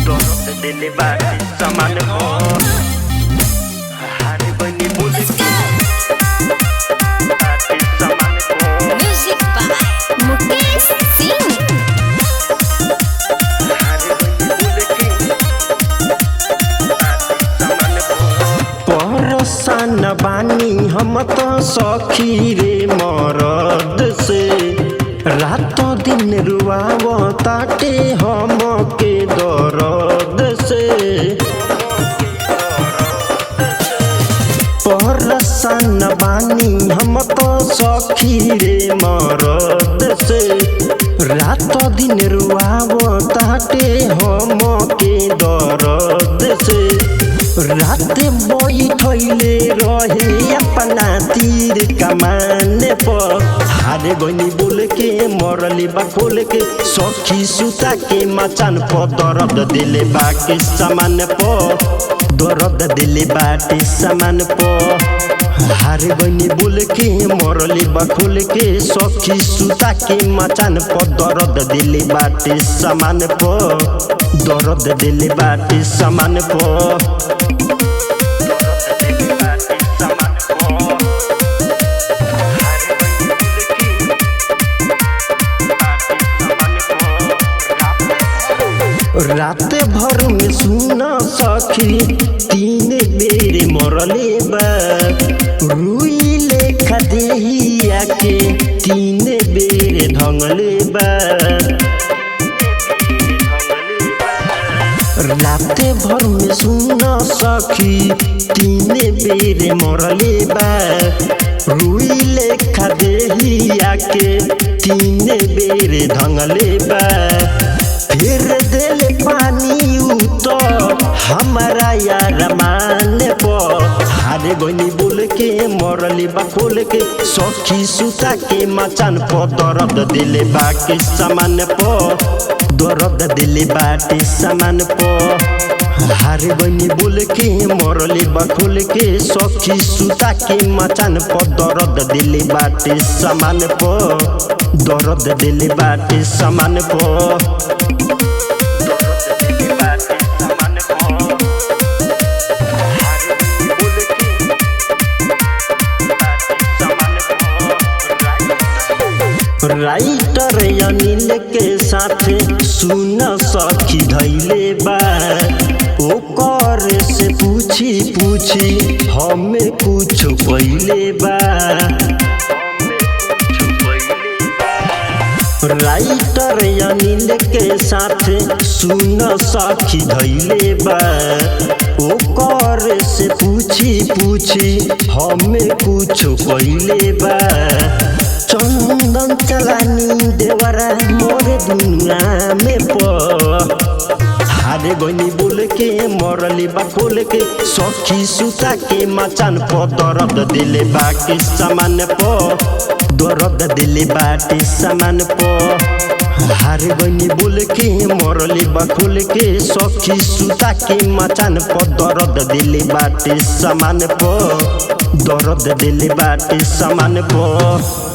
दर्द दिले बाटे समान हो हारे बनी बोले बाटे समान हो म्यूजिक बाय मुकेश सिंह हारे बनी बोले बाटे समान हो परसान बानी हम तो सखी रे मरद से रात दिन रुआव ताटे हम के दर्द से परसान बानी हम तो सखी रे मरद से रात दिन रुआव ताटे हम के दर्द से रात बैठले रहे अपना तीर कमाने पर हारे गनी बोल के मरली बा खोल के सखी सुता के मचान पर दर्द दिले बाके सामान पर दर्द दिले बाटे सामान पर हारे गनी बोल के मरली बा खोल के सखी सुता के मचान पर दर्द दिले बाटे सामान पर दर्द दिले बाटे सामान पर रात भर में सुन सखी तीन बेर मरले बा रुई लेखा देहिया के तीन बेर ढंगले बा रात भर में सुन सखी तीन बेर मरले बा रुई लेखा देहिया के तीन बेर ढंगले बा फिर दिल पानी तो हमारा यार माने पर हारे गनी बोल के मरली बा खोल के सखी सुता के मचान पर दर्द दिले बाके सामान पर दर्द दिले बाटे सामान पर हारे गनी बोल के मरली बा खोल के सखी सुता के मचान पर दर्द दिले बाटे सामान पर दर्द दिले बाटे सामान पर राइटर अनिल के साथ सुन सखी धैले बा ओकर से पूछी पूछी हमें कुछ पहले बा राइटर अनिल के साथ सुन सखी धैले बा ओकर से पूछी पूछी हमें कुछ पहले बा चंदन चलानी देवरा मोरे दुनिया में हारे गनी बोल के मरली बा खोल के सखी सुता के मचान पर दर्द दिले बाके सामान पर दर्द दिले बाटे सामान पर हारे गनी बोल के मरली बा खोल के सखी सुता के मचान पर दर्द दिले बाटे सामान पर दर्द दिले बाटे सामान पर।